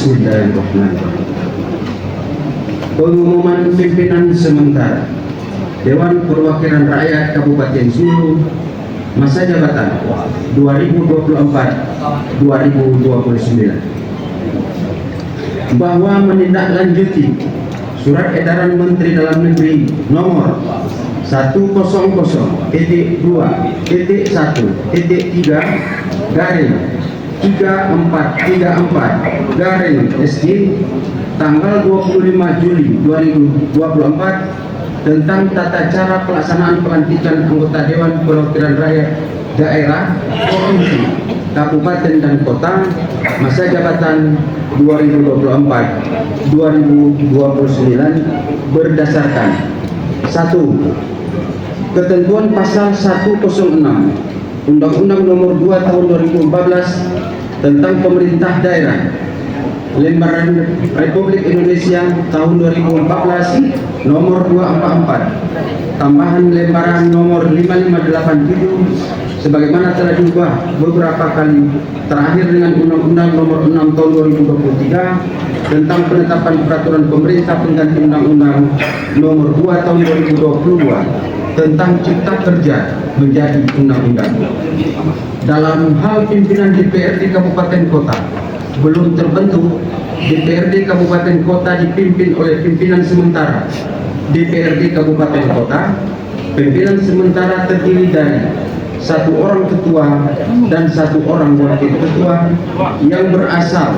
Bismillahirrahmanirrahim. Pengumuman pimpinan sementara Dewan Perwakilan Rakyat Kabupaten Sulu masa jabatan 2024-2029 bahwa menindaklanjuti Surat Edaran Menteri Dalam Negeri nomor 100.1.3/3434/SG tanggal 25 Juli 2024 tentang tata cara pelaksanaan pelantikan anggota Dewan Perwakilan Rakyat Daerah, Provinsi, Kabupaten dan Kota masa jabatan 2024-2029 berdasarkan 1. Ketentuan pasal 106 Undang-Undang Nomor 2 Tahun 2014 tentang Pemerintah Daerah, Lembaran Republik Indonesia Tahun 2014 Nomor 244, tambahan Lembaran Nomor 5587 sebagaimana telah diubah beberapa kali, terakhir dengan Undang-Undang Nomor 6 Tahun 2023 tentang penetapan peraturan pemerintah pengganti Undang-Undang Nomor 2 Tahun 2022 tentang Cipta Kerja menjadi undang-undang. Dalam hal pimpinan DPRD Kabupaten Kota belum terbentuk, DPRD Kabupaten Kota dipimpin oleh pimpinan sementara DPRD Kabupaten Kota. Pimpinan sementara terdiri dari 1 orang ketua dan 1 orang wakil ketua yang berasal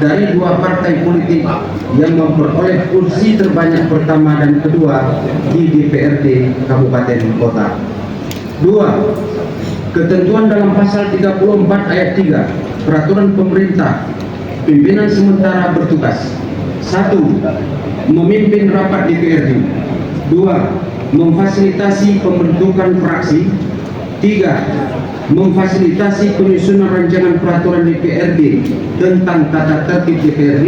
dari 2 partai politik yang memperoleh kursi terbanyak pertama dan kedua di DPRD Kabupaten Kota. 2. Ketentuan dalam pasal 34 ayat 3 Peraturan Pemerintah, pimpinan sementara bertugas 1. Memimpin rapat DPRD, 2. Memfasilitasi pembentukan fraksi, 3. Memfasilitasi penyusunan rancangan peraturan DPRD tentang tata tertib DPRD,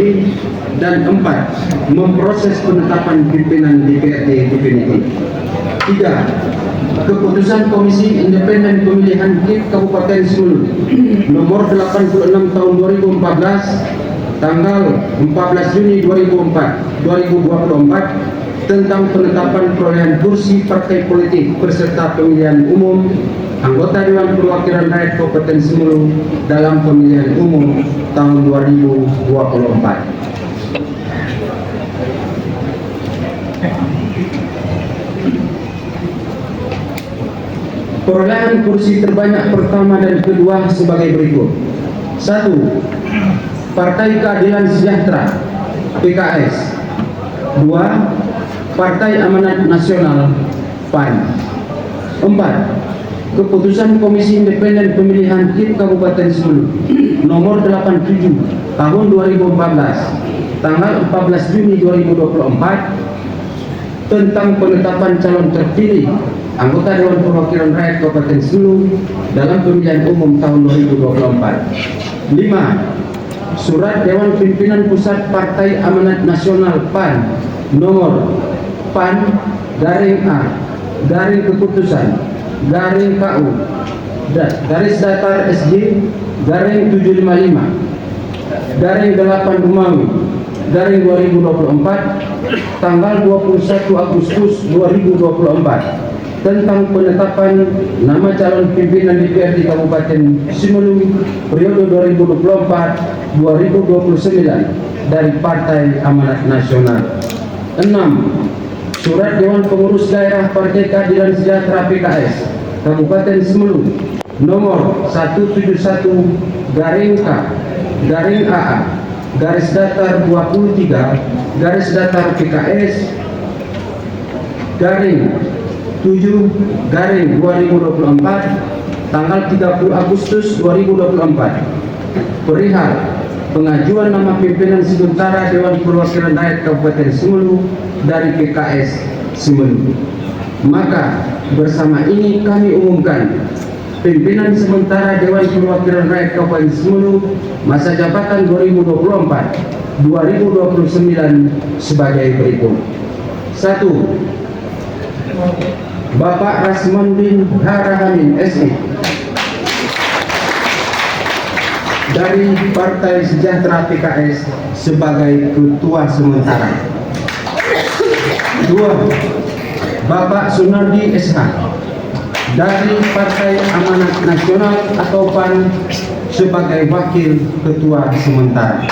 dan 4. Memproses penetapan pimpinan DPRD definitif. 3. Keputusan Komisi Independen Pemilihan KIP Kabupaten Sulu nomor 86 tahun 2014 tanggal 14 Juni 2024 tentang penetapan perolehan kursi partai politik peserta pemilihan umum anggota Dewan Perwakilan Rakyat Kabupaten Sulu dalam pemilihan umum tahun 2024. Perolehan kursi terbanyak pertama dan kedua sebagai berikut. 1. Partai Keadilan Sejahtera PKS. 2. Partai Amanat Nasional PAN. 4. Keputusan Komisi Independen Pemilihan KIP Kabupaten Sulu nomor 87 tahun 2014 tanggal 14 Juni 2024 tentang penetapan calon terpilih anggota Dewan Perwakilan Rakyat Kabupaten Sulu dalam pemilihan umum tahun 2024. 5. Surat Dewan Pimpinan Pusat Partai Amanat Nasional PAN nomor PAN garing A garing keputusan garing KU garis datar SG garing 755 garing 8 Romawi garing 2024 tanggal 21 Agustus 2024 tentang penetapan nama calon pimpinan DPRD Kabupaten Sulu periode 2024-2029 dari Partai Amanat Nasional. 6. Surat Dewan Pengurus Daerah Partai Keadilan Sejahtera PKS Kabupaten Sulu nomor 171 garing K garing AA garis datar 23 garis datar PKS garing 7 garing 2024 tanggal 30 Agustus 2024 perihal pengajuan nama pimpinan sementara Dewan Perwakilan Rakyat Kabupaten Sulu dari PKS Sulu. Maka bersama ini kami umumkan pimpinan sementara Dewan Perwakilan Rakyat Kabupaten Sulu masa jabatan 2024-2029 sebagai berikut. 1. Bapak Rasmondin Harahamin SE. dari Partai Sejahtera PKS sebagai Ketua Sementara. 2. Bapak Sunardi SH dari Partai Amanat Nasional atau PAN sebagai Wakil Ketua Sementara.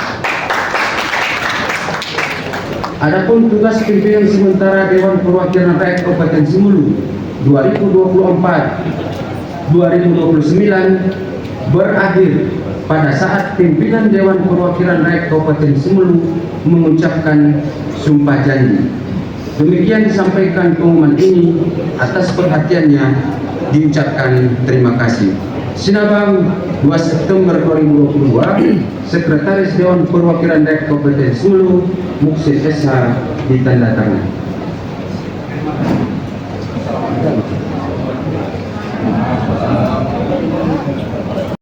Adapun tugas pimpinan sementara Dewan Perwakilan Rakyat Kabupaten Simulu 2024-2029 berakhir pada saat pimpinan Dewan Perwakilan Rakyat Kabupaten Simulu mengucapkan sumpah janji. Demikian disampaikan pengumuman ini, atas perhatiannya diucapkan terima kasih. Sinabang 2 September 2022, Sekretaris Dewan Perwakilan Rakyat Kabupaten Simulu, Muksid SH, ditandatangani.